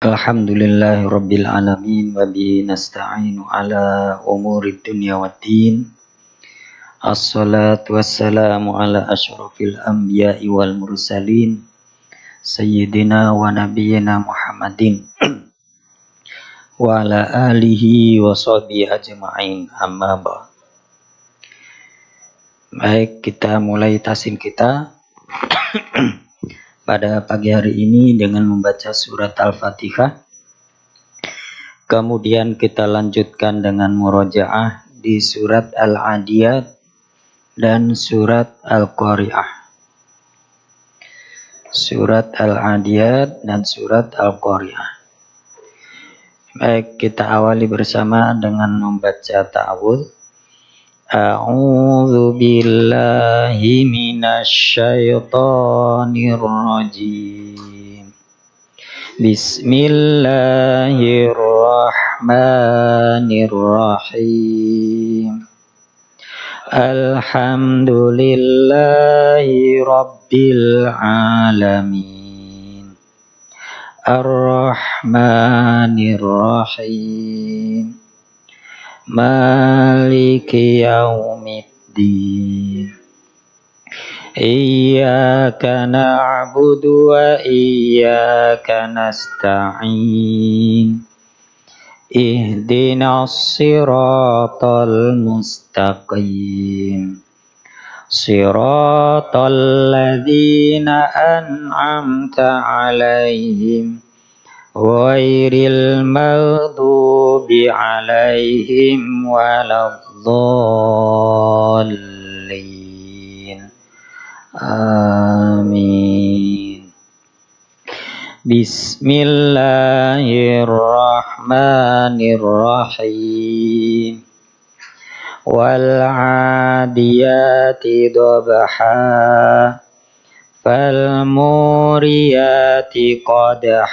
Alhamdulillahi Rabbil Alamin wa bihi nasta'inu ala umuri dunya waddin. Assalatu wassalamu ala asyrafil anbiya'i wal mursalin Sayyidina wa nabiyyina Muhammadin wa ala alihi wa sahbihi ajma'in, amma ba'd. Baik, kita mulai tasim kita pada pagi hari ini dengan membaca surat Al-Fatihah. Kemudian kita lanjutkan dengan murojaah di surat Al-Adiyat dan surat Al-Qari'ah. Surat Al-Adiyat dan surat Al-Qari'ah. Baik, kita awali bersama dengan membaca ta'awudz. A'udzu billahi minasy syaithanir rajim. Bismillahirrahmanirrahim. Alhamdulillahi rabbil alamin. Ar-Rahmanir-Rahim. Maliki yaumiddin. Iyyaka na'budu wa iyyaka nasta'in. Ihdinas siratal mustaqim. Siratal ladzina an'amta 'alaihim ghairil maghdubi 'alaihim waladdallin. Amin. Bismillahirrahmanirrahim. Wal 'adiyati dhabha fal muriyati qadha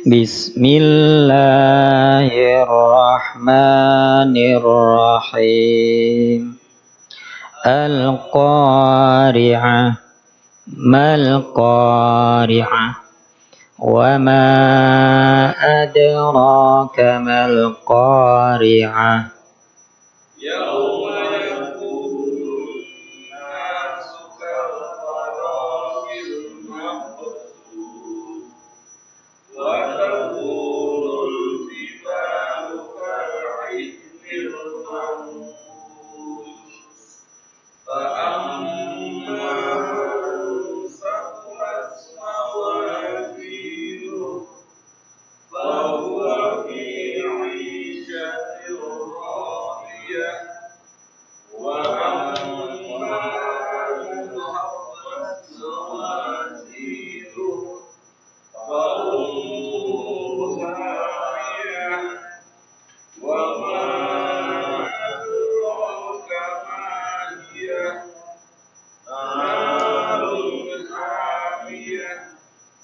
Bismillahirrahmanirrahim. Al-Qari'ah. Mal-Qari'ah. Wa ma adraka mal-Qari'ah.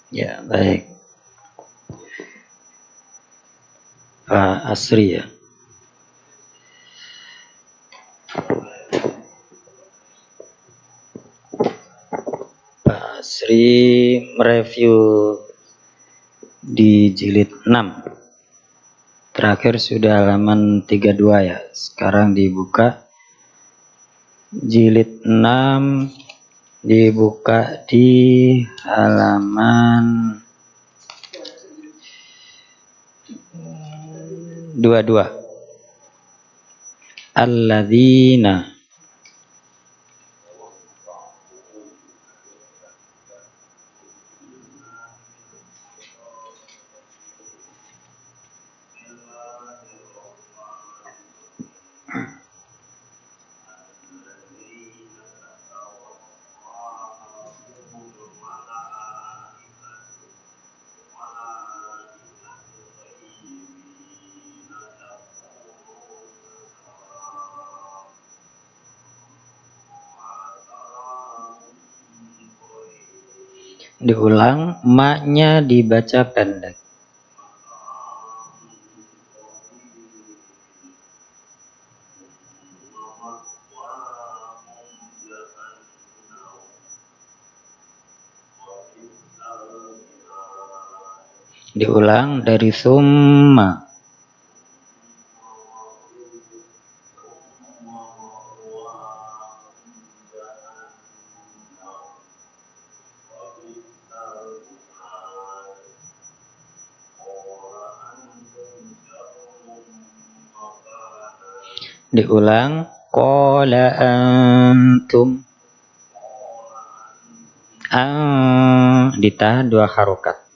Ya, baik. Pak Asri ya. Pak Asri mereview di jilid 6. Terakhir sudah halaman 32 ya. Sekarang dibuka jilid 6 Dibuka di halaman 22. Alladzina. Diulang, maknya dibaca pendek. Diulang dari summa. Diulang, qala antum. Ditahan 2 harokat.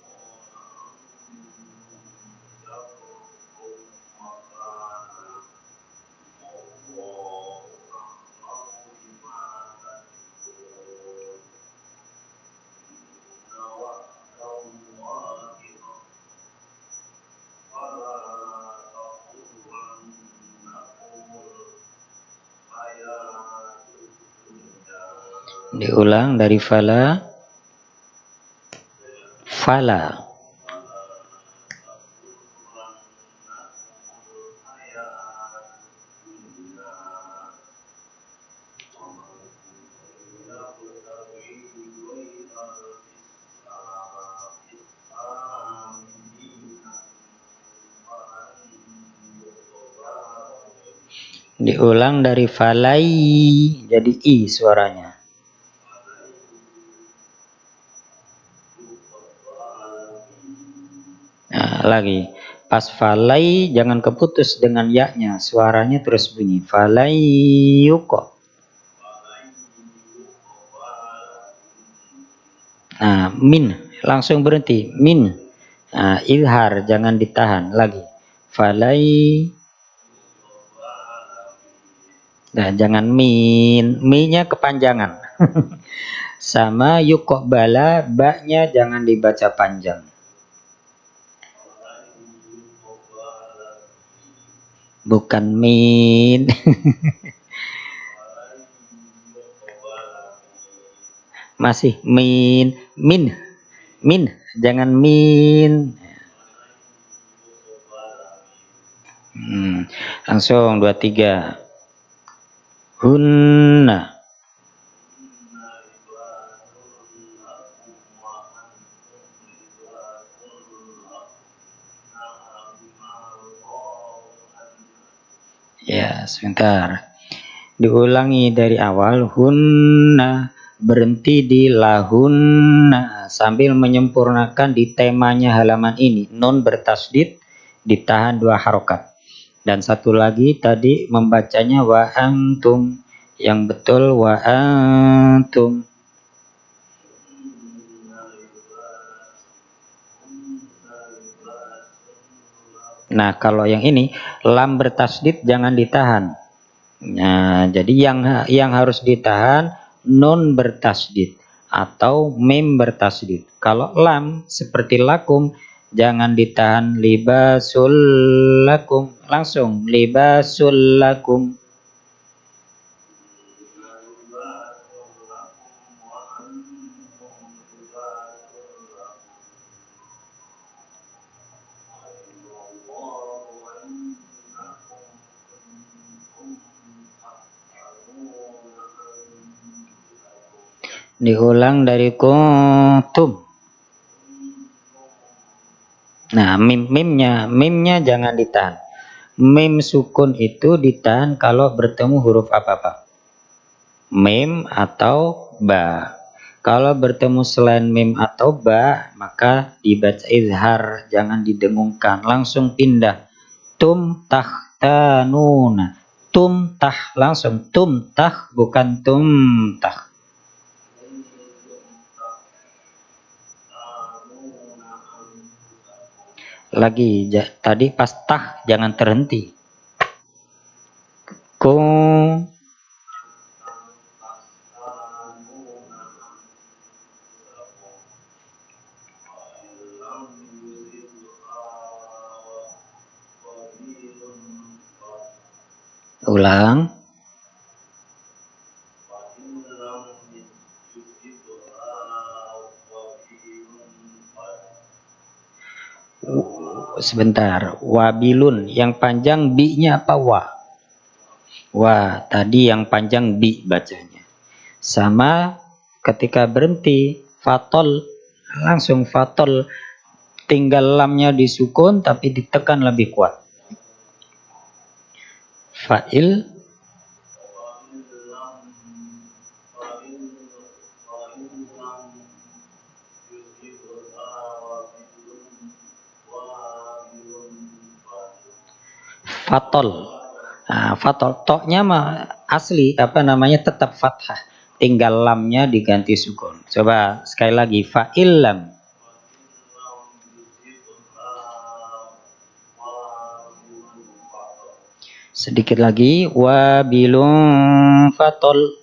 Diulang dari fala. Fala. Diulang dari falai, jadi i suaranya. Nah, lagi. Pas falai jangan keputus dengan ya-nya, suaranya terus bunyi. Falai yuko. Nah, min langsung berhenti. Min. Nah, ilhar jangan ditahan lagi. Falai. Nah, jangan min. Mi-nya kepanjangan. Sama yuko bala, ba-nya jangan dibaca panjang. Bukan min. Masih min. Min, jangan min. Langsung 23. Hunna. Ya, sebentar. Diulangi dari awal. Hunna. Berhenti di lahunna sambil menyempurnakan di temanya halaman ini. Nun bertasdid, ditahan 2 harokat. Dan satu lagi tadi membacanya wa antum. Yang betul wa antum. Nah, kalau yang ini lam bertasdid jangan ditahan. Nah, jadi yang harus ditahan nun bertasdid atau mim bertasdid. Kalau lam seperti lakum jangan ditahan libasul lakum, langsung libasul lakum. Diulang dari kuntum. Nah, mimnya jangan ditahan. Mim sukun itu ditahan kalau bertemu huruf apa-apa. mim atau ba. Kalau bertemu selain mim atau ba, maka dibaca izhar, jangan didengungkan, langsung pindah. Tumtahtanuna, tumtah, langsung tumtah, bukan tumtah. Lagi, tadi pas tah jangan terhenti. Kung, ulang. Sebentar, wabilun, yang panjang bi-nya apa wa? Wa, tadi yang panjang bi bacanya. Sama ketika berhenti, fatol, langsung fatol, tinggal lamnya disukun tapi ditekan lebih kuat. Fa'il, fatol. Nah, fatol, toknya mah asli apa namanya tetap fathah, tinggal lamnya diganti sukun. Coba sekali lagi, fa'il lam. Sedikit lagi, wabilun fatol.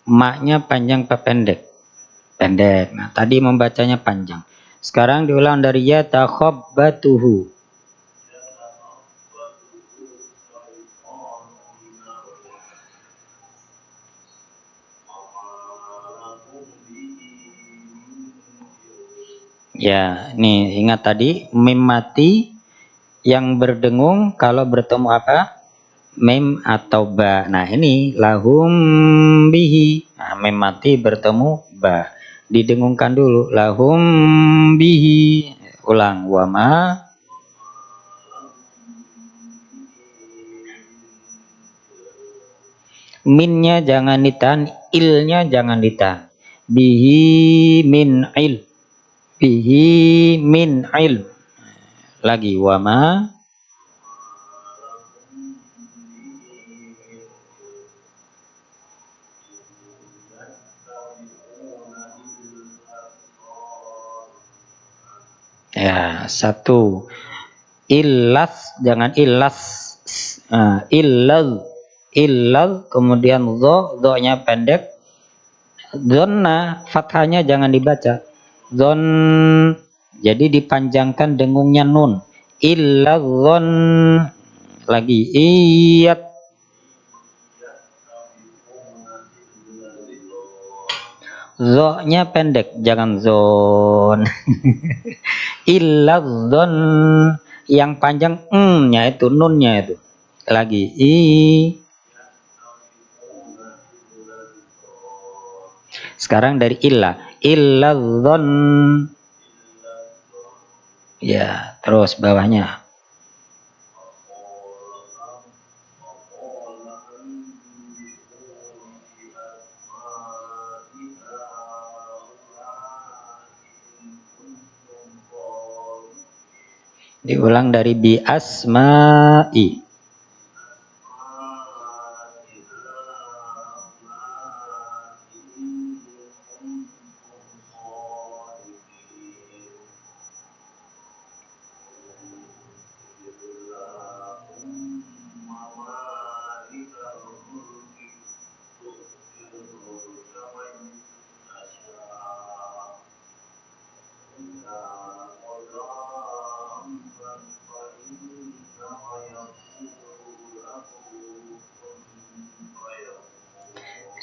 Maknya panjang apa pendek? Pendek. Nah, tadi membacanya panjang. Sekarang diulang dari ya takhabbatuhu. Ya, nih ingat tadi mim mati yang berdengung kalau bertemu apa? Mim atau ba. Nah, ini lahum bihi. Nah, mim mati bertemu ba. Didengungkan dulu, lahum bihi. Ulang, wama. Minnya jangan ditahan, ilnya jangan ditahan. Bihi min il. Bihi min il. Lagi wama. Ya, satu. Illas, jangan illas. Illal, kemudian do-nya pendek. Zonna, fathahnya jangan dibaca. Zon, jadi dipanjangkan dengungnya nun. Illa zon, lagi iyat. Zo-nya pendek, jangan zon. Illa zon, yang panjang nya itu, nunnya itu. Lagi sekarang dari illa zon. Ya, terus bawahnya. Diulang dari bi asma'i.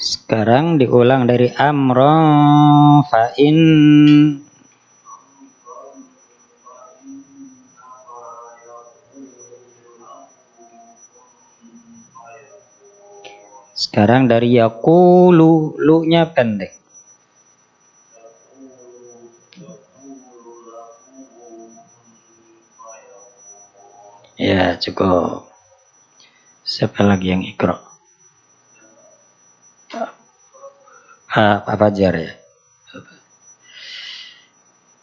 Sekarang diulang dari amro fa'in. Sekarang dari yaqulu, lu-nya pendek. Ya, cukup. Siapa lagi yang ikra? Pak Fajar ya.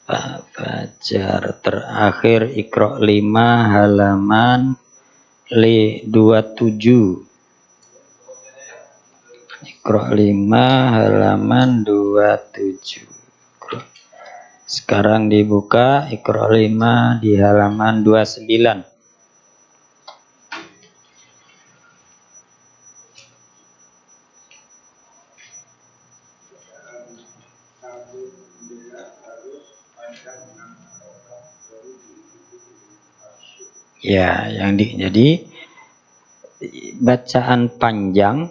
Pak Fajar terakhir ikra 5 halaman 27. Ikra 5 halaman 27. Sekarang dibuka Iqra 5 di halaman 29. Ya, jadi bacaan panjang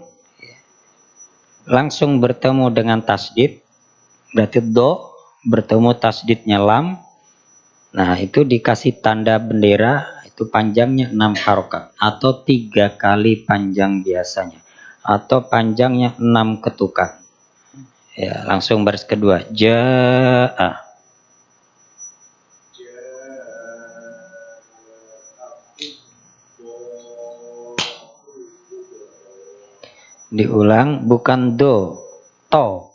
langsung bertemu dengan tasdid, berarti do bertemu tasdidnya lam. Nah, itu dikasih tanda bendera, itu panjangnya 6 harokat atau 3 kali panjang biasanya, atau panjangnya 6 ketukan. Ya, langsung baris kedua. Ja'a. Diulang, bukan do, to.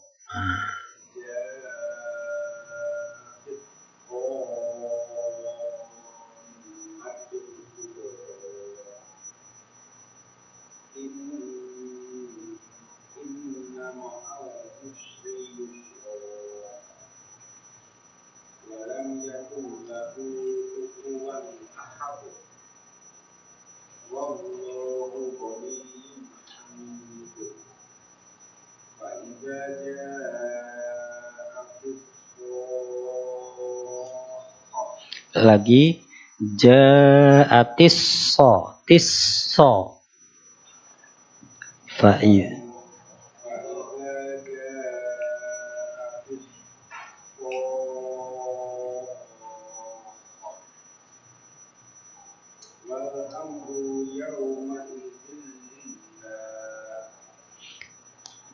Lagi ja'atis so, tis so. Fa'i.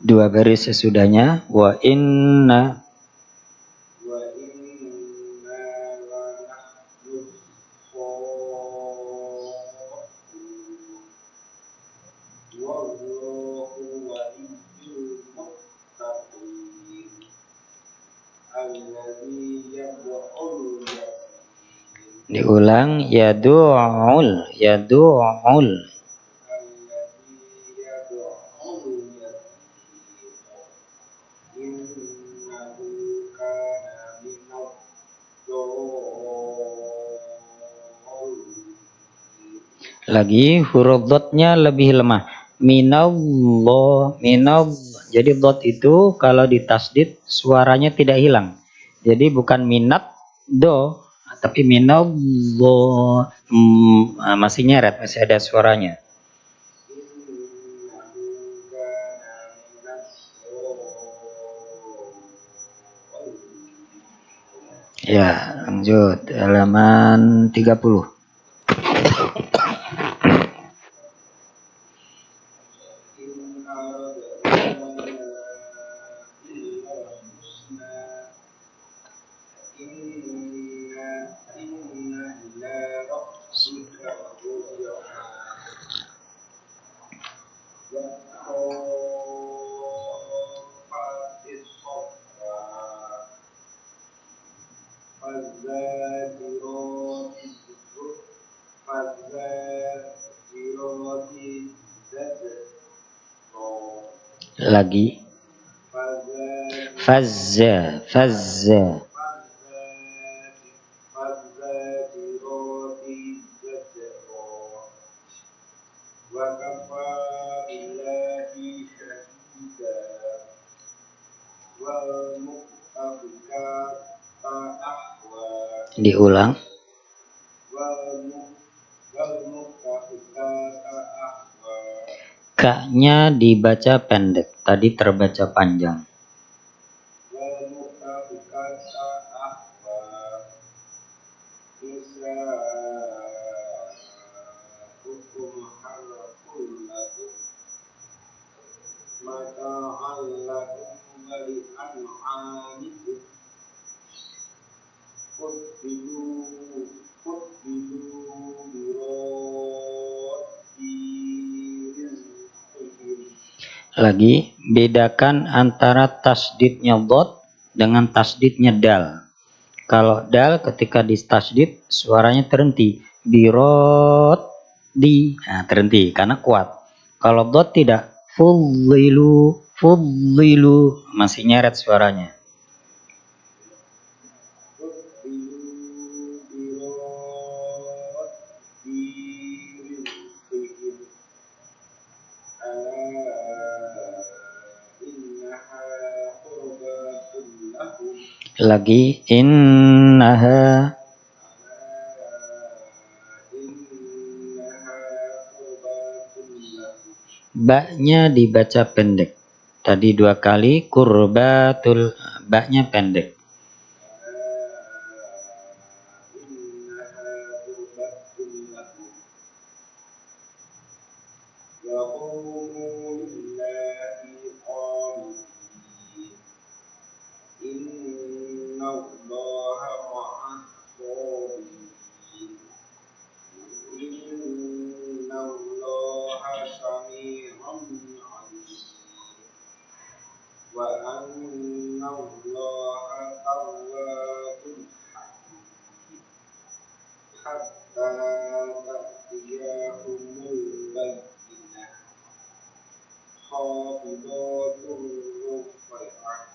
Dua baris sesudahnya wa inna diulang yadu'ul lagi huruf dotnya lebih lemah, minallah, jadi dot itu kalau ditasdid suaranya tidak hilang, jadi bukan minat do tapi minallah, masih nyeret, masih ada suaranya. Ya, lanjut halaman 30. Lagi fazza diulang, K-nya dibaca pendek, tadi terbaca panjang. Lagi, bedakan antara tasdidnya dhad dengan tasdidnya dal. Kalau dal ketika di tasdid suaranya terhenti. Birot di, nah, terhenti karena kuat. Kalau dhad tidak, fudhilu, fudhilu, masih nyeret suaranya. Lagi, innaha, baknya dibaca pendek. Tadi 2 kali kurbatul, baknya pendek.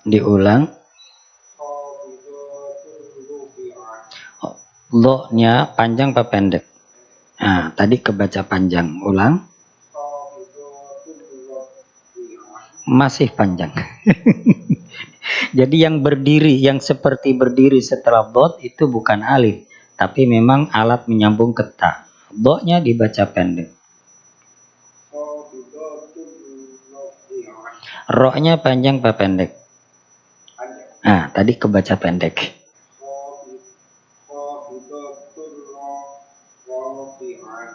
Diulang. Lo-nya panjang apa pendek? Nah, tadi kebaca panjang. Ulang. Masih panjang. Jadi yang berdiri, yang seperti berdiri setelah dhad itu bukan alif, tapi memang alat menyambung ke ta. Dhad-nya dibaca pendek. Ro-nya panjang apa pendek? Nah, tadi kebaca pendek.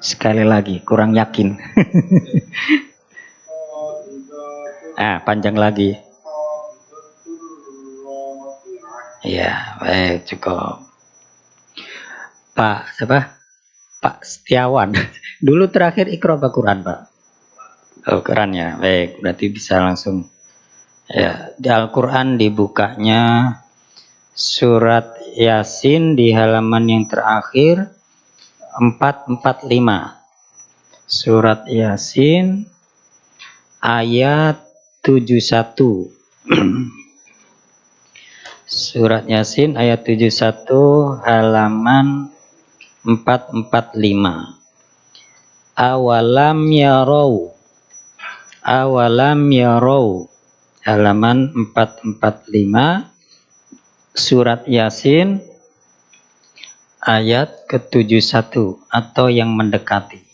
Sekali lagi, kurang yakin. Panjang lagi. Ya, baik, cukup. Pak, siapa? Pak Setiawan. Dulu terakhir Iqra apa Quran, Pak? Oh, Quran ya. Baik, berarti bisa langsung. Ya, di Al-Quran dibukanya surat Yasin di halaman yang terakhir 445. Surat Yasin ayat 71. Surat Yasin ayat 71 halaman 445. Awalam yarau. Awalam yarau. Halaman 445 surat Yasin ayat ke-71 atau yang mendekati.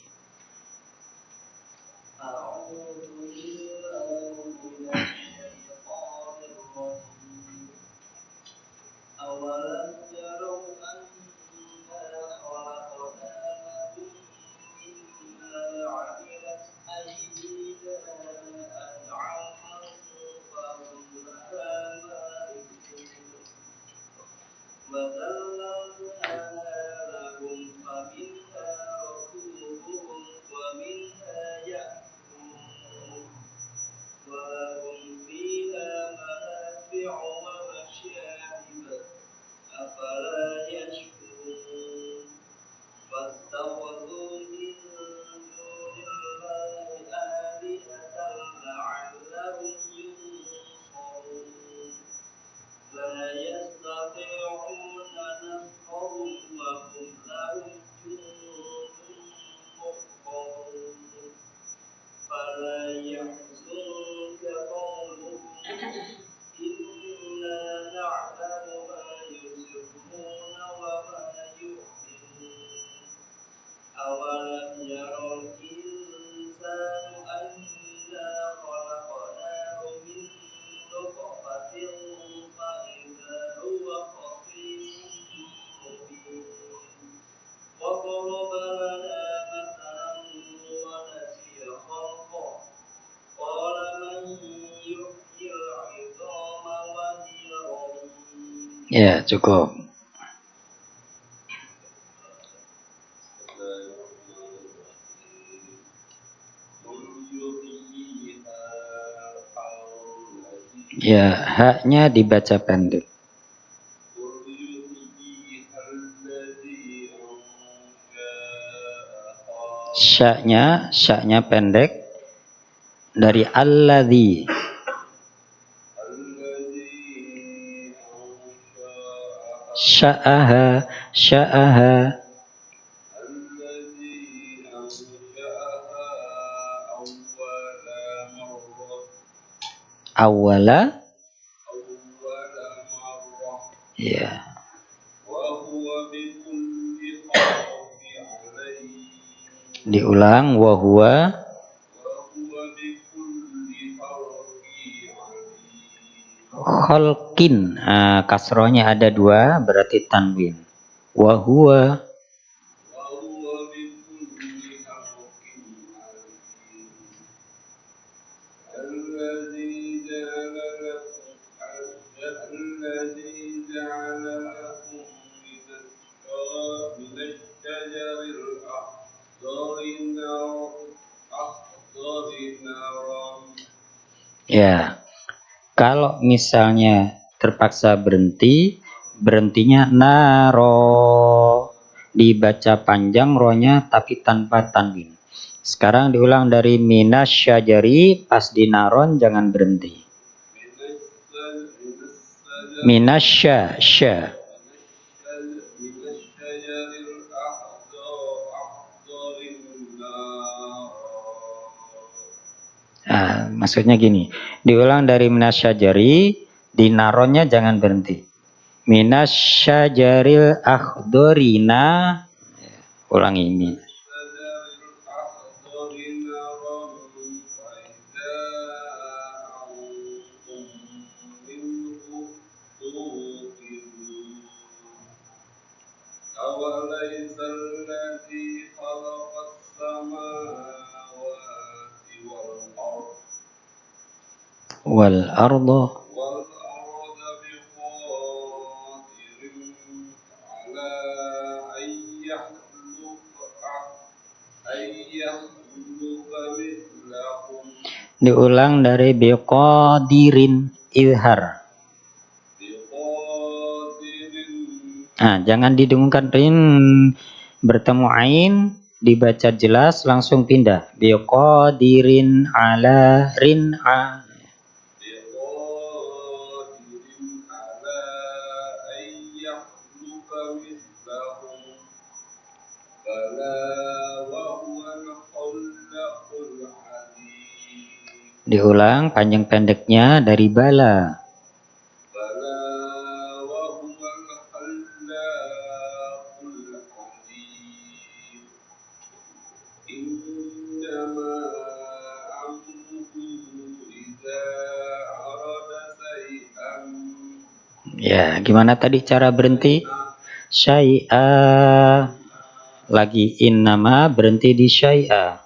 Ya, cukup. Ya, haknya dibaca pendek. Syaknya pendek dari alladzi. Sya'aha. Awala. Ya. Diulang wa huwa. Kholkin, kasrohnya ada dua, berarti tanwin. Wa huwa. Ya, kalau misalnya terpaksa berhenti, berhentinya naro. Dibaca panjang rohnya tapi tanpa tanwin. Sekarang diulang dari minas syajari, pas di naron jangan berhenti. Minas sya. Maksudnya gini, diulang dari minas syajari, di naronnya jangan berhenti. Minas syajaril akhdorina, ulangi ini. Wal ardo. Diulang dari biqadirin, izhar. Jangan didengungkan rin, bertemu ain, dibaca jelas langsung pindah. Biqadirin ala rin a. Diulang panjang pendeknya dari bala. Ya, gimana tadi cara berhenti? Syai'a. Lagi innama, berhenti di syai'a.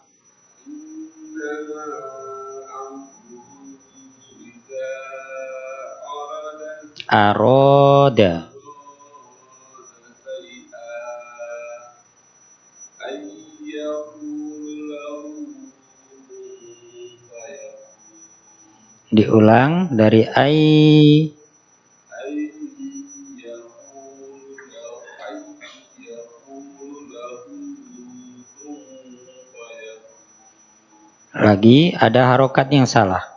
Aroda. Diulang dari ai. Lagi ada harokat yang salah.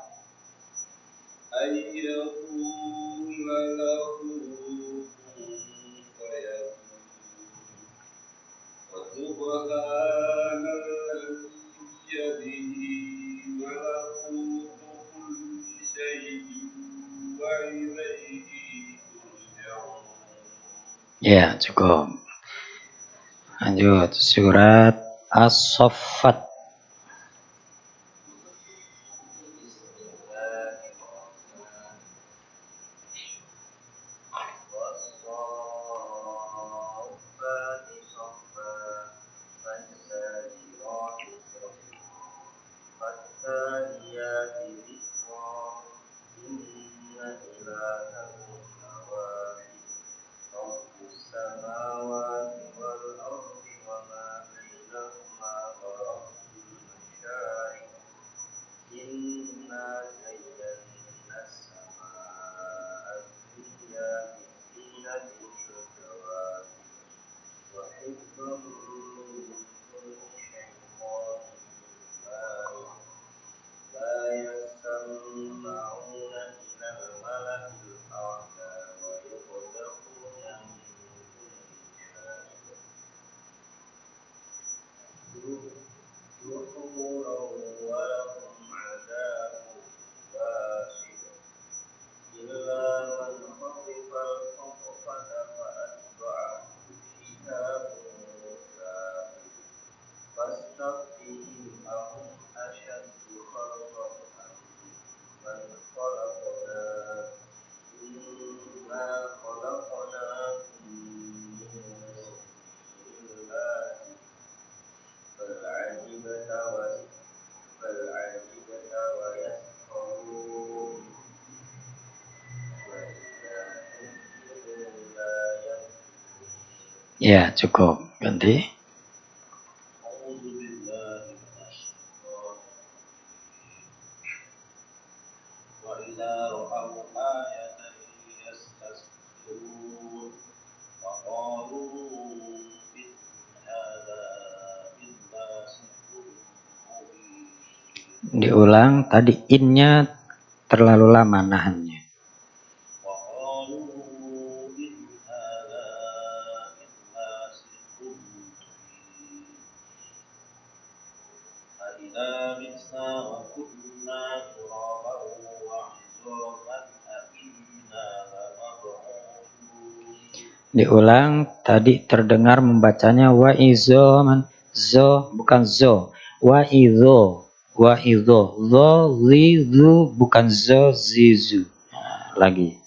Ya, cukup. Lanjut, surat As-Saffat. Ya, cukup. Ganti. Diulang, tadi innya terlalu lama nahannya. Diulang, tadi terdengar membacanya wa izoman, zo bukan zo, wa izo, zo li zu bukan zo zizu. Nah, lagi.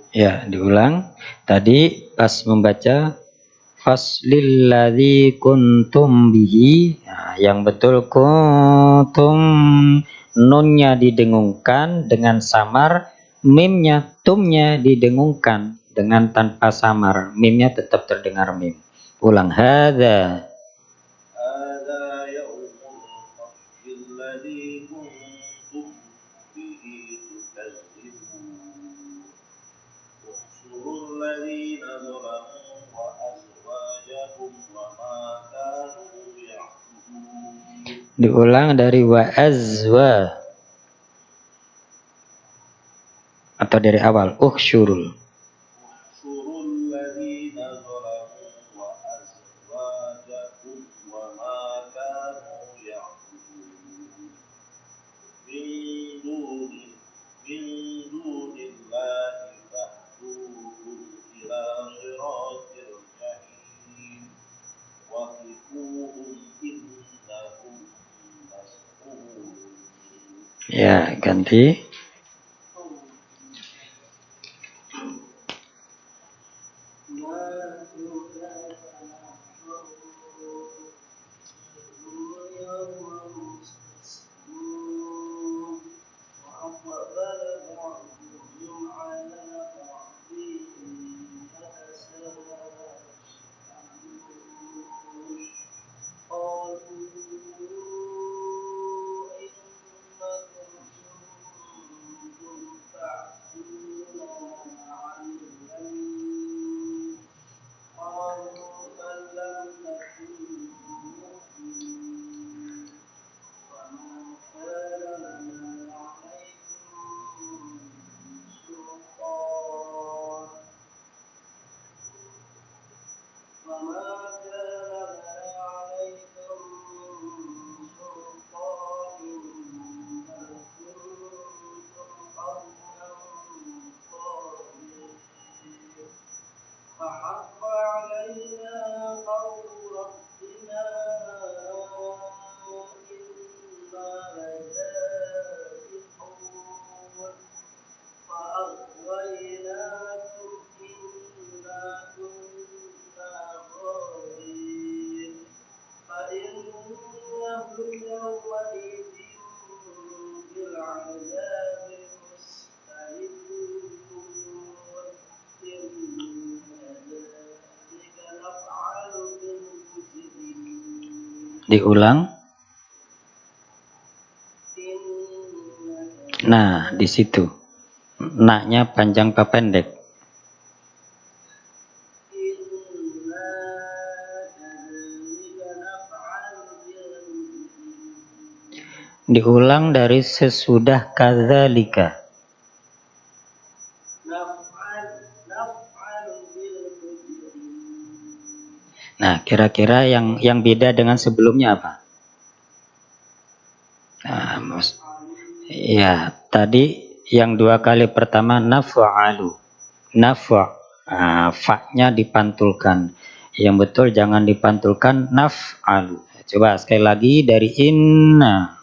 Ya, diulang. Tadi pas membaca faslil ladzi kuntum bihi, nah, yang betul kuntum, nunnya didengungkan dengan samar, mimnya tumnya didengungkan dengan tanpa samar, mimnya tetap terdengar mim. Ulang, hadza diulang dari wa azwa atau dari awal ukhsyurul. Ya, ganti. Diulang. Nah, di situ. Naknya panjang apa pendek? Diulang dari sesudah kadzalika. Nah, kira-kira yang beda dengan sebelumnya apa? Nah, ya, tadi yang dua kali pertama naf'alu. Naf' fa-nya dipantulkan. Yang betul jangan dipantulkan naf'alu. Coba sekali lagi dari inna.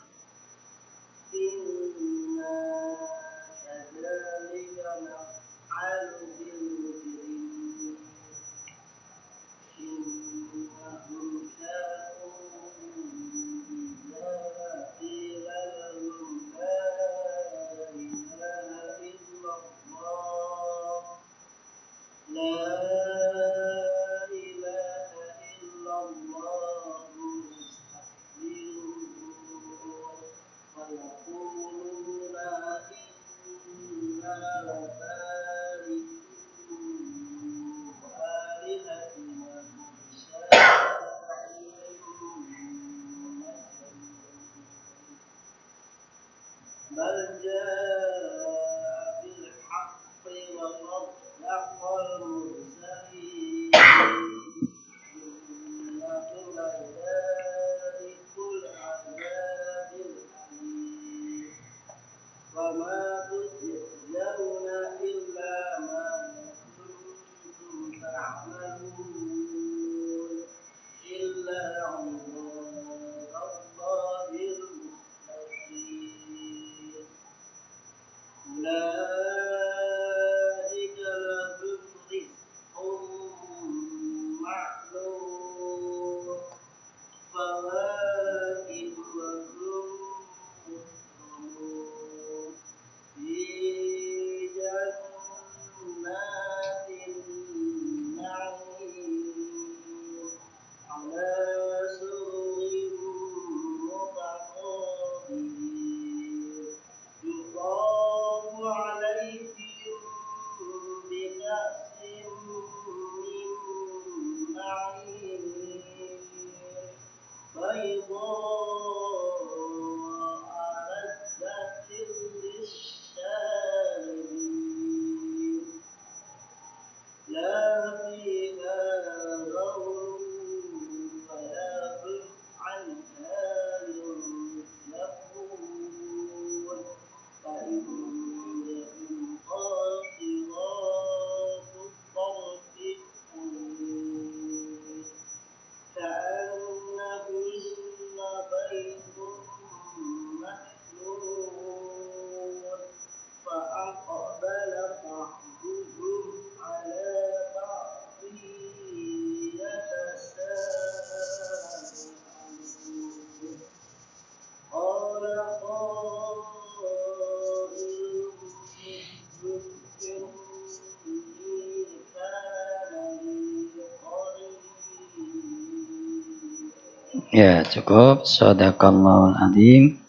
Ya, cukup. Shadaqallahul adzim.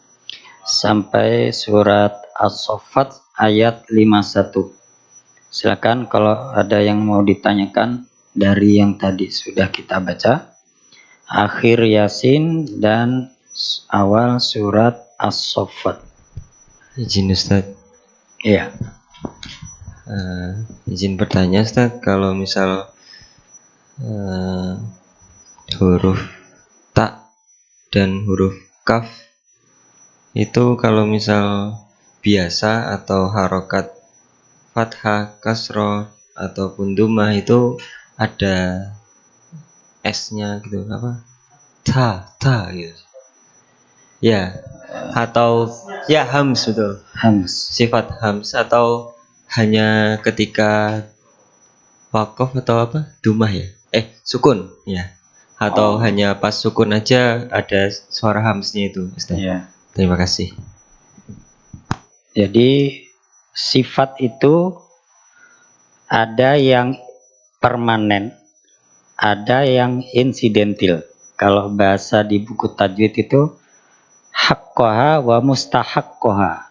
Sampai surat As-Saffat ayat 51. Silakan kalau ada yang mau ditanyakan dari yang tadi sudah kita baca. Akhir Yasin dan awal surat As-Saffat. Izin Ustaz. Iya. Izin bertanya Ustaz, kalau misal huruf ta dan huruf kaf itu kalau misal biasa atau harokat fathah, kasroh ataupun dhammah itu ada S-nya gitu, apa? Ta gitu. Ya, atau ya hams, betul. Hams. Sifat hams atau hanya ketika wakaf atau apa? Dhammah ya? Sukun ya. Atau hanya pas sukun aja ada suara hamsnya itu, Ustaz. Iya. Terima kasih. Jadi sifat itu ada yang permanen, ada yang insidentil. Kalau bahasa di buku tajwid itu haqqaha wa mustahaqqaha.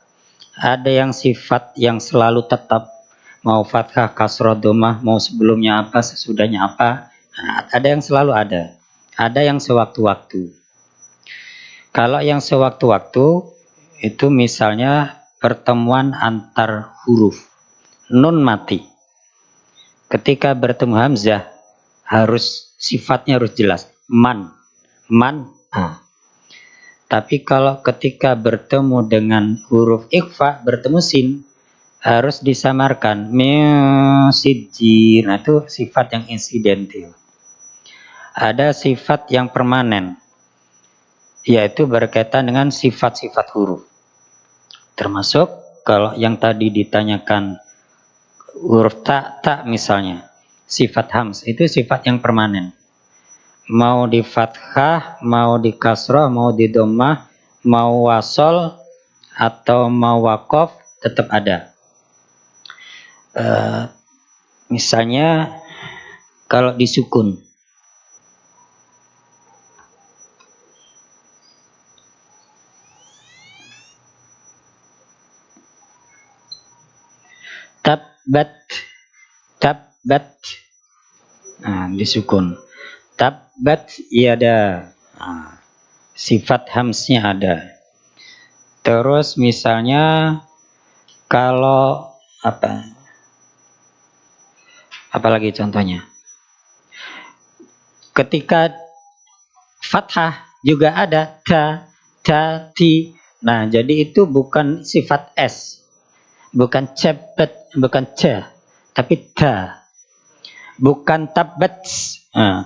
Ada yang sifat yang selalu tetap, mau fathah, kasroh, dhammah, mau sebelumnya apa, sesudahnya apa. Nah, ada yang selalu ada. Ada yang sewaktu-waktu. Kalau yang sewaktu-waktu itu misalnya pertemuan antar huruf. Nun mati. Ketika bertemu hamzah harus sifatnya harus jelas. Man. Tapi kalau ketika bertemu dengan huruf ikhfa, bertemu sin, harus disamarkan. Sijjin. Nah, itu sifat yang insidentil. Ada sifat yang permanen, yaitu berkaitan dengan sifat-sifat huruf. Termasuk kalau yang tadi ditanyakan huruf ta misalnya, sifat hams itu sifat yang permanen. Mau di fathah, mau di kasrah, mau di dhammah, mau wasol atau mau waqaf, tetap ada. Misalnya kalau disukun, tabbat, nah, disukun. Tabbat, iya ada. Nah, sifat hamsnya ada. Terus misalnya kalau apalagi contohnya? Ketika fathah juga ada ti. Nah, jadi itu bukan sifat s, bukan cepet, bukan ce, tapi ta. Bukan tabbat,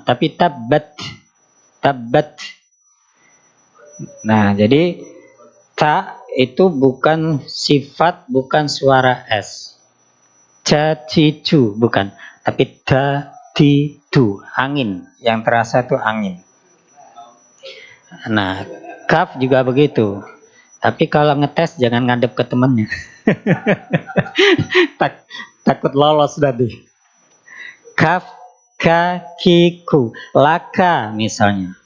tapi tabbat. Nah, jadi ta itu bukan sifat, bukan suara s. Cu, bukan, tapi tu, angin, yang terasa itu angin. Nah, kaf juga begitu. Tapi kalau ngetes jangan ngadep ke temennya. Takut lolos tadi. Kaf, kiku, laka misalnya.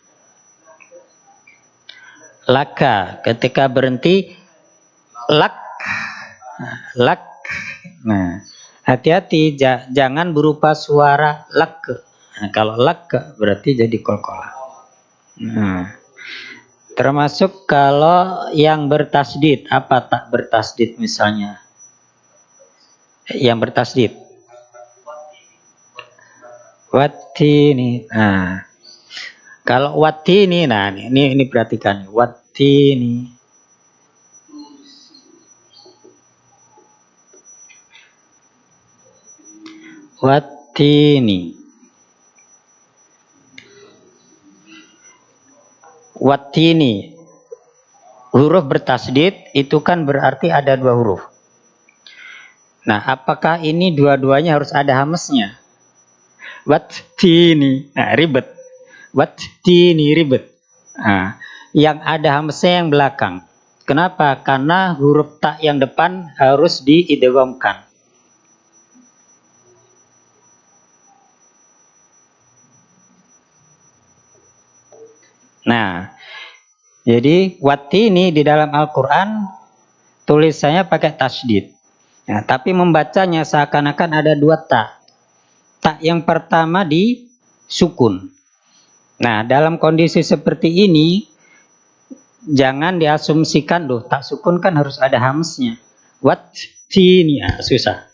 Laka, ketika berhenti, lak. Nah, hati-hati, jangan berupa suara lak. Nah, kalau lak berarti jadi qalqalah. Nah, termasuk kalau yang bertasdid, apa tak bertasdid misalnya? Yang bertasdid. Wattini. Nah, kalau wattini, nah ini perhatikan. Wattini. Wattini. Huruf bertasdid itu kan berarti ada dua huruf. Nah, apakah ini dua-duanya harus ada hamsnya? Wattini. Nah, ribet. Wattini, ribet. Nah, yang ada hamsnya yang belakang. Kenapa? Karena huruf ta yang depan harus diidghamkan. Nah, jadi wattini di dalam Al-Quran tulisannya pakai tasdid. Nah, tapi membacanya seakan-akan ada dua ta. Ta yang pertama di sukun. Nah, dalam kondisi seperti ini, jangan diasumsikan, tak sukun kan harus ada hamsnya. Wattini, susah.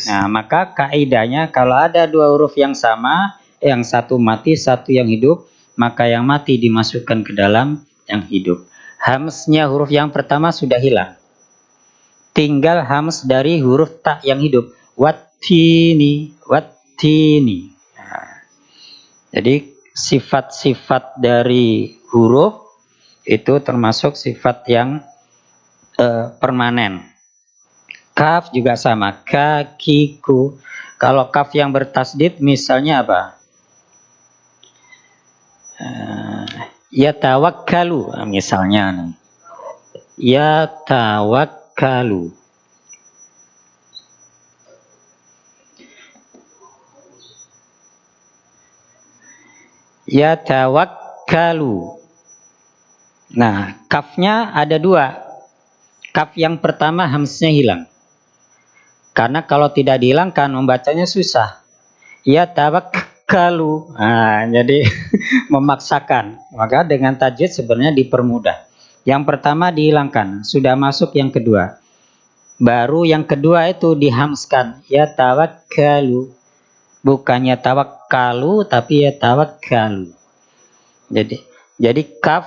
Nah, maka kaidahnya kalau ada dua huruf yang sama, yang satu mati, satu yang hidup, maka yang mati dimasukkan ke dalam yang hidup. Hamsnya huruf yang pertama sudah hilang. Tinggal hams dari huruf ta yang hidup. Wattini. Nah, jadi sifat-sifat dari huruf itu termasuk sifat yang permanen. Kaf juga sama. Kakiku. Kalau kaf yang bertasdid misalnya apa? Yatawakkalu misalnya nih. Yatawakkalu. Yatawakkalu. Nah, kafnya ada dua. Kaf yang pertama hamsnya hilang. Karena kalau tidak dihilangkan membacanya susah. Yatawakkalu. Nah, jadi memaksakan. Maka dengan tajwid sebenarnya dipermudah. Yang pertama dihilangkan, sudah masuk yang kedua. Baru yang kedua itu dihamskan. Yatawakkalu. Bukannya tawak yatawakkalu tapi yatawakkalu. Jadi kaf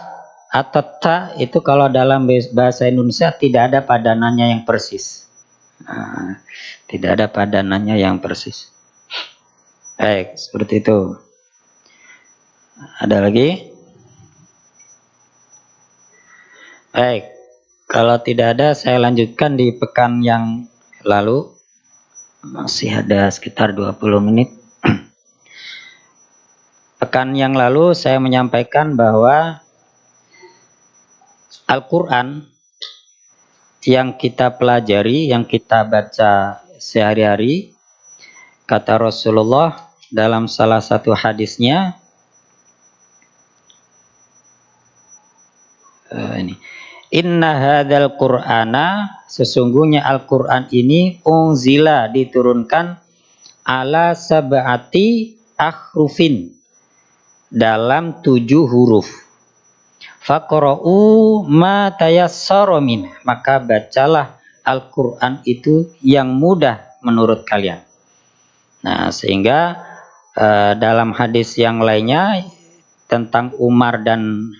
atau ta itu kalau dalam bahasa Indonesia tidak ada padanannya yang persis. Tidak ada padanannya yang persis. Baik, seperti itu. Ada lagi? Baik, kalau tidak ada saya lanjutkan di pekan yang lalu. Masih ada sekitar 20 menit. Pekan yang lalu saya menyampaikan bahwa Al-Quran yang kita pelajari, yang kita baca sehari-hari, kata Rasulullah dalam salah satu hadisnya, ini, inna hadzal qur'ana, sesungguhnya Al-Quran ini unzila, diturunkan ala sab'ati akhrufin, dalam 7 huruf. Faqra'u ma tayassara min, maka bacalah Al-Quran itu yang mudah menurut kalian. Nah, sehingga dalam hadis yang lainnya tentang Umar dan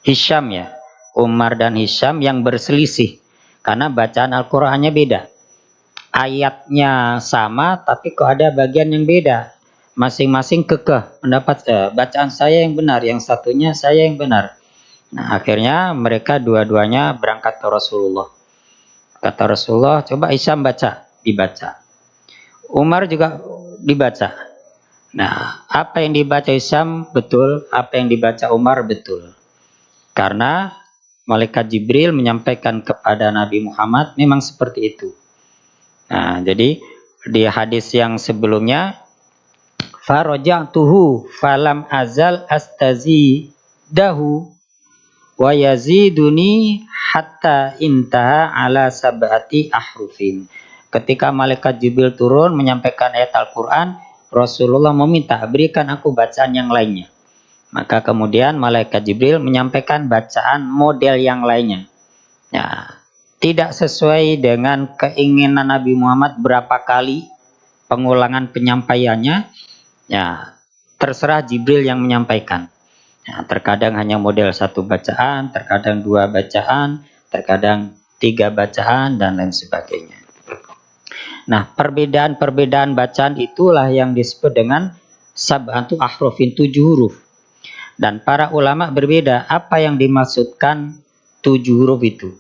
Hisham ya, Umar dan Hisham yang berselisih karena bacaan Al-Qur'annya beda. Ayatnya sama tapi kok ada bagian yang beda. Masing-masing kekeh pendapat bacaan saya yang benar, yang satunya saya yang benar. Nah, akhirnya mereka dua-duanya berangkat ke Rasulullah. Kata Rasulullah, coba Hisham baca, dibaca. Umar juga dibaca. Nah, apa yang dibaca Hisham betul, apa yang dibaca Umar betul. Karena malaikat Jibril menyampaikan kepada Nabi Muhammad memang seperti itu. Nah, jadi di hadis yang sebelumnya, faraja'tuhu falam azal astazidahu wa yaziduni hatta intaha ala sab'ati ahrufin. Ketika malaikat Jibril turun menyampaikan ayat Al-Quran, Rasulullah meminta, berikan aku bacaan yang lainnya. Maka kemudian malaikat Jibril menyampaikan bacaan model yang lainnya. Ya, tidak sesuai dengan keinginan Nabi Muhammad berapa kali pengulangan penyampaiannya. Ya, terserah Jibril yang menyampaikan. Ya, terkadang hanya model 1 bacaan, terkadang 2 bacaan, terkadang 3 bacaan, dan lain sebagainya. Nah, perbedaan-perbedaan bacaan itulah yang disebut dengan sab'atu ahrufin, 7 huruf. Dan para ulama berbeda apa yang dimaksudkan 7 huruf itu.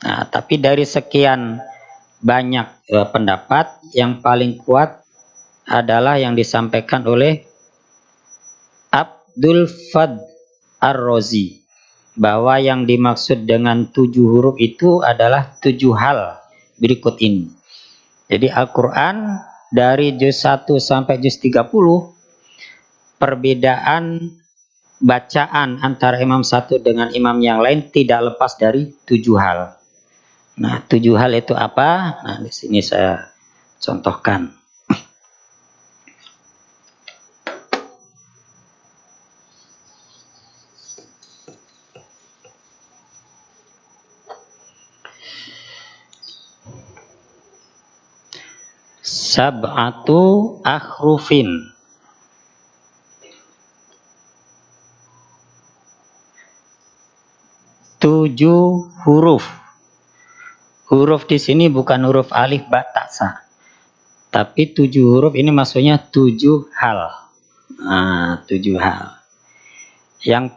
Nah, tapi dari sekian banyak pendapat, yang paling kuat adalah yang disampaikan oleh Abdul Fad Ar-Razi, bahwa yang dimaksud dengan 7 huruf itu adalah 7 hal berikut ini. Jadi Al-Quran dari juz 1 sampai juz 30, perbedaan bacaan antara imam satu dengan imam yang lain tidak lepas dari 7 hal. Nah, 7 hal itu apa? Nah, di sini saya contohkan. Sab'atu akhrufin. Tujuh huruf. Huruf di sini bukan huruf alif ba ta sa, tapi 7 huruf ini maksudnya 7 hal. Nah, 7 hal. Yang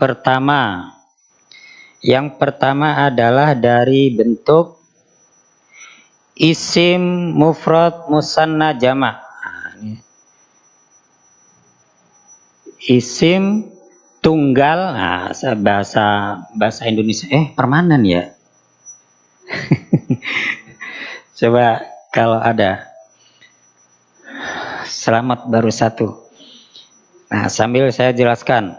pertama adalah dari bentuk isim mufrad musanna jama'. Isim tunggal, nah, bahasa Indonesia permanen ya. Coba kalau ada. Selamat baru 1. Nah, sambil saya jelaskan.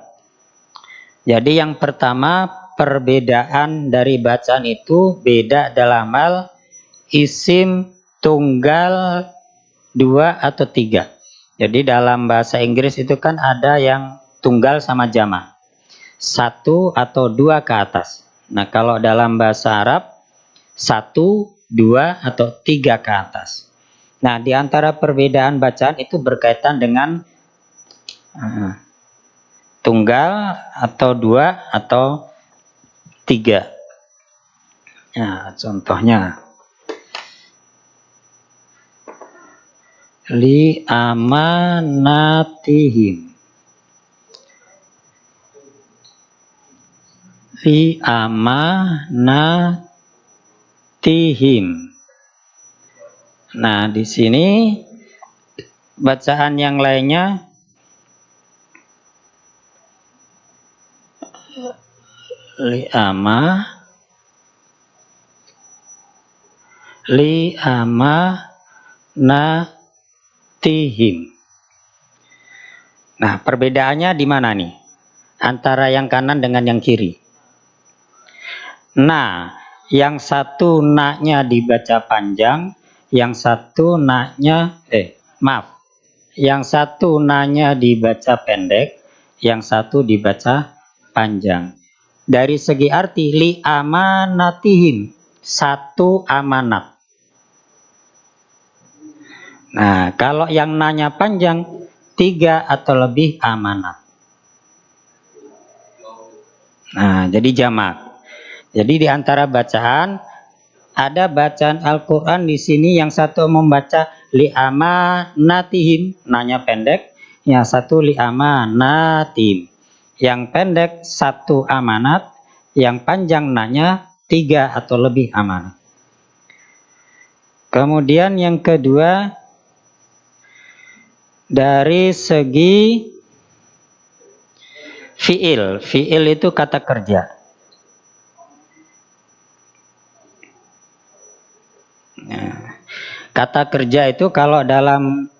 Jadi yang pertama, perbedaan dari bacaan itu beda dalam hal isim tunggal 2 atau 3. Jadi dalam bahasa Inggris itu kan ada yang tunggal sama jama', 1 atau 2 ke atas. Nah, kalau dalam bahasa Arab 1, 2 atau 3 ke atas. Nah, di antara perbedaan bacaan itu berkaitan dengan tunggal atau dua atau tiga. Nah, contohnya li amanatihim, li amanatihim. Nah, di sini bacaan yang lainnya li amanatihim. Nah, perbedaannya di mana nih? Antara yang kanan dengan yang kiri. Nah, yang satu na-nya dibaca panjang, yang satu na-nya yang satu na-nya dibaca pendek, yang satu dibaca panjang. Dari segi arti li amanatihim, satu amanat. Nah, kalau yang na-nya panjang, 3 atau lebih amanat. Nah, jadi jamak. Jadi di antara bacaan, ada bacaan Al-Quran di sini yang satu membaca li amanatihim, nanya pendek, yang satu li amanatim. Yang pendek satu amanat, yang panjang nanya 3 atau lebih amanat. Kemudian yang kedua, dari segi fiil. Fiil itu kata kerja. Nah, kata kerja itu kalau dalam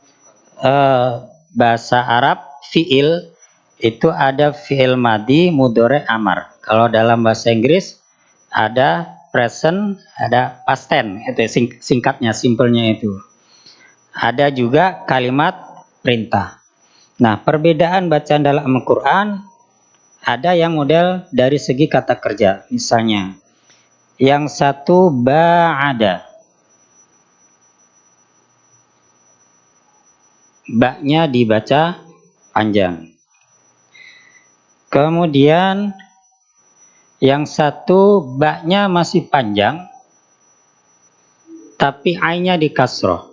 bahasa Arab fiil itu ada fiil madi, mudhari, amar. Kalau dalam bahasa Inggris ada present, ada past tense, itu singkatnya, simpelnya itu. Ada juga kalimat perintah. Nah, perbedaan bacaan dalam Al-Quran ada yang model dari segi kata kerja. Misalnya, yang satu ba'ada. Ba-nya dibaca panjang. Kemudian yang satu ba-nya masih panjang, tapi ai-nya di kasroh.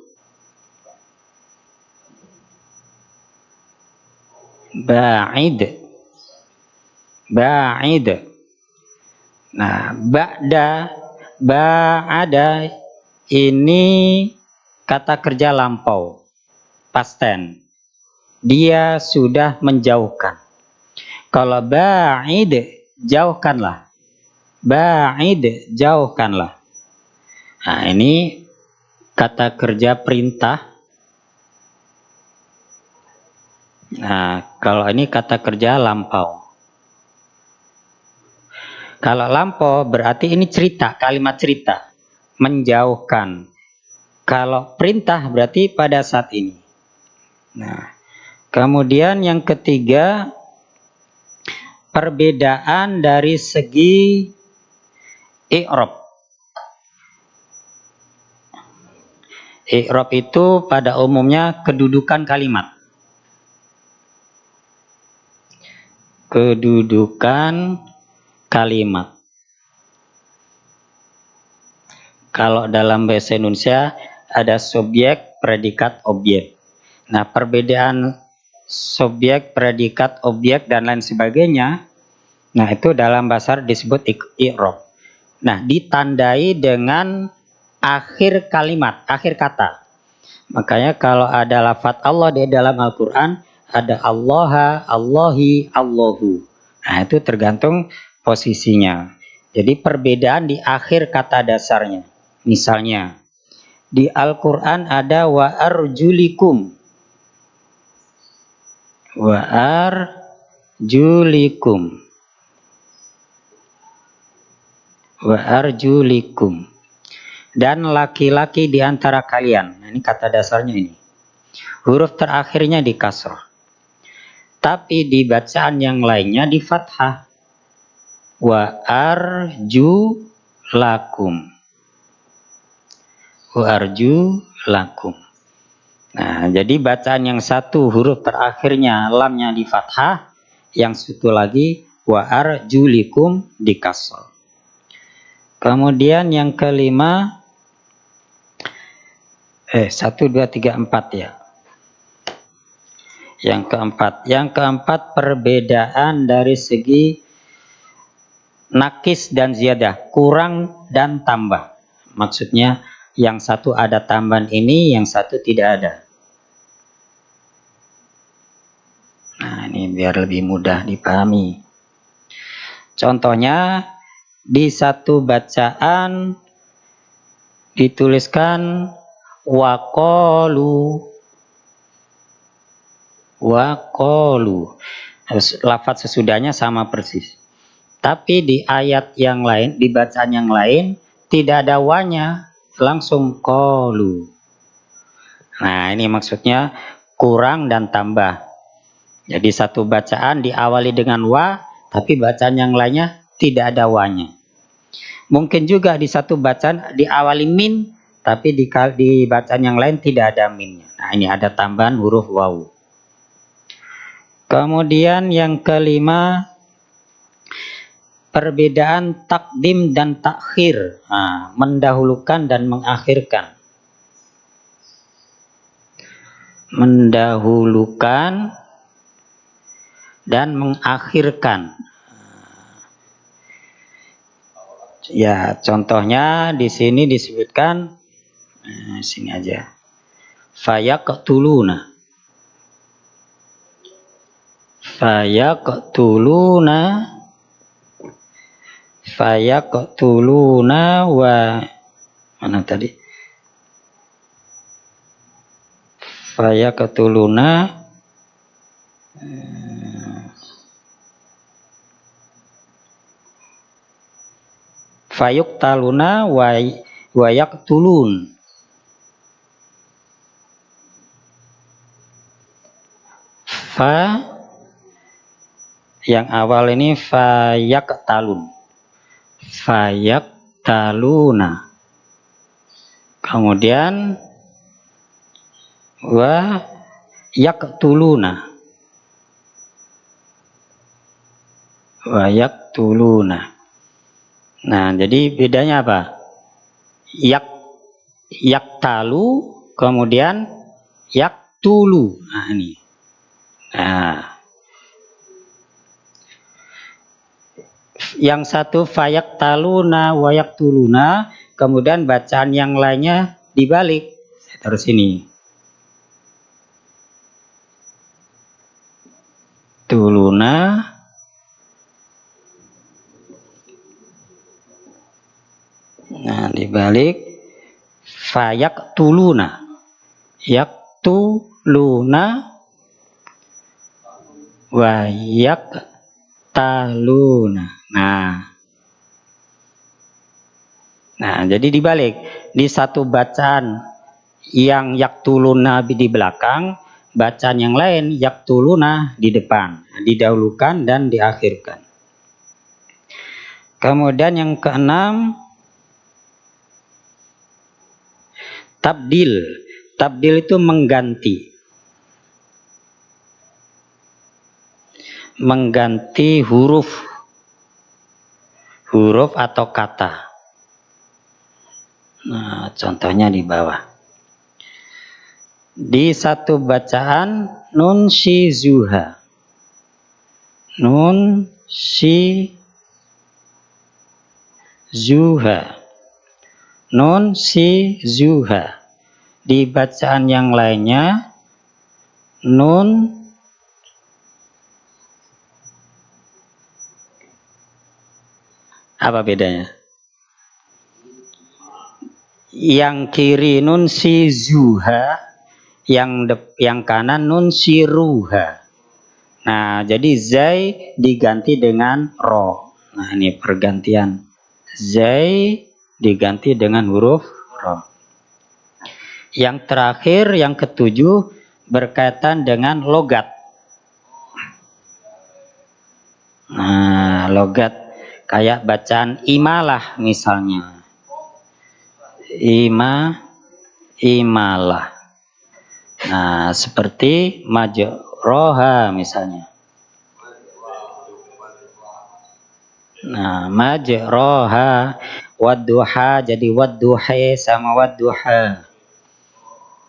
Ba'id. Ba'id. Nah, ba'ada ini kata kerja lampau, past tense. Dia sudah menjauhkan. Kalau ba'id, jauhkanlah. Ba'id, jauhkanlah. Nah, ini kata kerja perintah. Nah, kalau ini kata kerja lampau. Kalau lampau berarti ini cerita, kalimat cerita. Menjauhkan. Kalau perintah berarti pada saat ini. Nah, kemudian yang ketiga, perbedaan dari segi i'rab. I'rab itu pada umumnya kedudukan kalimat. Kedudukan kalimat. Kalau dalam bahasa Indonesia ada subjek, predikat, objek. Nah, perbedaan subjek, predikat, objek, dan lain sebagainya, nah itu dalam bahasa Arab disebut i'rab. Nah, ditandai dengan akhir kalimat, akhir kata. Makanya kalau ada lafadz Allah di dalam Al-Quran, ada Allaha, Allahi, Allahu. Nah, itu tergantung posisinya. Jadi perbedaan di akhir kata dasarnya. Misalnya, di Al-Quran ada wa arjulikum. Wa arjulikum. Wa arjulikum. Dan laki-laki di antara kalian. Nah, ini kata dasarnya ini. Huruf terakhirnya di kasrah. Tapi di bacaan yang lainnya di fathah. Wa arjulakum. Wa arjulakum. Nah, jadi bacaan yang satu huruf terakhirnya lamnya di fathah, yang satu lagi wa arjulikum di kasr. Kemudian yang kelima, 1, 2, 3, 4 ya. Yang keempat perbedaan dari segi nakis dan ziyadah, kurang dan tambah. Maksudnya yang satu ada tambahan ini, yang satu tidak ada. Nah, ini biar lebih mudah dipahami. Contohnya di satu bacaan dituliskan waqalu. Lafaz sesudahnya sama persis. Tapi di ayat yang lain, di bacaan yang lain tidak ada wanya, langsung qalu. Nah, ini maksudnya kurang dan tambah. Jadi satu bacaan diawali dengan wa, tapi bacaan yang lainnya tidak ada wanya. Mungkin juga di satu bacaan diawali min, tapi di bacaan yang lain tidak ada minnya. Nah, ini ada tambahan huruf wawu. Kemudian yang kelima, perbedaan takdim dan takhir. Nah, mendahulukan dan mengakhirkan. Mendahulukan dan mengakhirkan. Ya, contohnya di sini disebutkan, sini aja. Fayaqtuluna. Fayaqtuluna wa mana tadi? Fayaqtuluna fayuqtaluna wa yaqtulun. Fa yang awal ini fayaqtalun. Fayaqtaluna. Kemudian wa yaqtuluna. Wa yaqtuluna. Nah, jadi bedanya apa? Yaktalu, kemudian yaktulu. Nah, ini. Nah, yang satu fayaqtaluna wa yaktuluna, kemudian bacaan yang lainnya dibalik. Saya taruh sini. Tuluna nah dibalik fayaqtuluna yaktuluna wa yaqtaluna. Nah, jadi dibalik. Di satu bacaan yang yaktuluna di belakang, bacaan yang lain yaktuluna di depan, didahulukan dan diakhirkan. Kemudian yang keenam, tabdil. Tabdil itu mengganti. Mengganti huruf atau kata. Nah, contohnya di bawah. Di satu bacaan nun shizuha. Nun shizuha. Nun shizuha. Di bacaan yang lainnya nun apa bedanya? Yang kiri nun shizuha, yang kanan nun shiruha. Nah, jadi zai diganti dengan ro. Nah, ini pergantian. Zai diganti dengan huruf ro. Yang terakhir, yang ketujuh, berkaitan dengan logat. Nah, logat kayak bacaan imalah misalnya. Imalah. Nah, seperti majroha misalnya. Nah, majroha, wadduha jadi wadduha sama wadduha.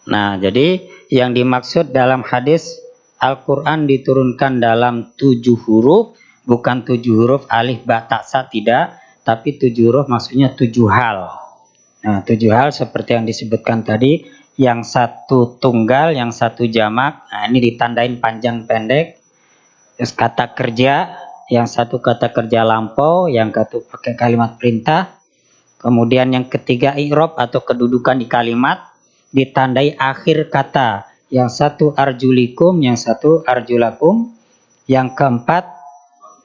Nah, jadi yang dimaksud dalam hadis Al-Quran diturunkan dalam 7 huruf, bukan 7 huruf alif ba ta sa tidak, tapi 7 huruf maksudnya 7 hal. Nah, 7 hal seperti yang disebutkan tadi, yang satu tunggal, yang satu jamak. Nah, ini ditandain panjang pendek. Terus kata kerja, yang satu kata kerja lampau, yang satu pakai kalimat perintah. Kemudian yang ketiga i'rab atau kedudukan di kalimat ditandai akhir kata. Yang satu arjulikum, yang satu arjulakum. Yang keempat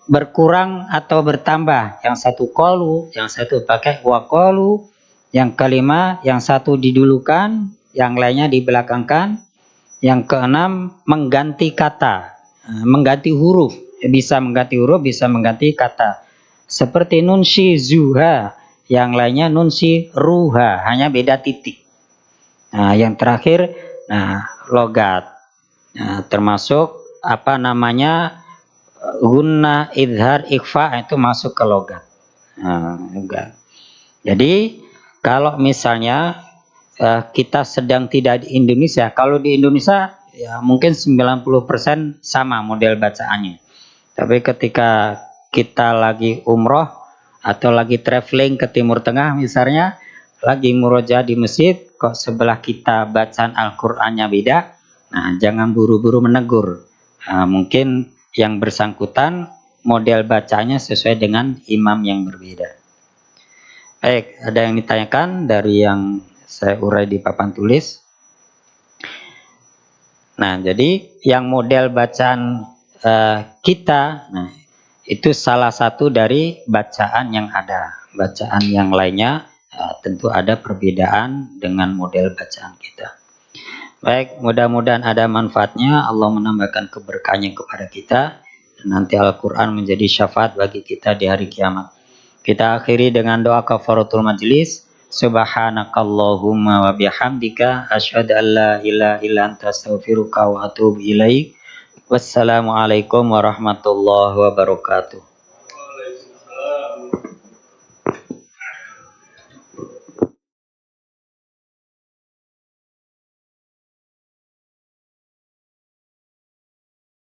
berkurang atau bertambah. Yang satu qalu, yang satu pakai waqalu. Yang kelima, yang satu didulukan, yang lainnya dibelakangkan. Yang keenam, mengganti kata, mengganti huruf. Bisa mengganti huruf, bisa mengganti kata. Seperti nunsi zuha, yang lainnya nunsi ruha, hanya beda titik. Nah, yang terakhir, logat. Nah, termasuk apa namanya guna, idhar, ikhfa itu masuk ke logat. Enggak. Jadi kalau misalnya kita sedang tidak di Indonesia, kalau di Indonesia ya mungkin 90% sama model bacaannya. Tapi ketika kita lagi umroh atau lagi traveling ke Timur Tengah misalnya, lagi murojaah di masjid, kok sebelah kita bacaan Al-Qur'annya beda, nah jangan buru-buru menegur. Mungkin yang bersangkutan model bacanya sesuai dengan imam yang berbeda. Baik, ada yang ditanyakan dari yang saya urai di papan tulis. Nah, jadi yang model bacaan kita, nah, itu salah satu dari bacaan yang ada. Bacaan yang lainnya tentu ada perbedaan dengan model bacaan kita. Baik, mudah-mudahan ada manfaatnya. Allah menambahkan keberkahannya kepada kita. Nanti Al-Quran menjadi syafaat bagi kita di hari kiamat. Kita akhiri dengan doa kafaratul majlis. Subhanakallahumma wa bihamdika asyhadu an la ilaha illa anta astaghfiruka wa atubu ilaik. Wassalamualaikum warahmatullahi wabarakatuh.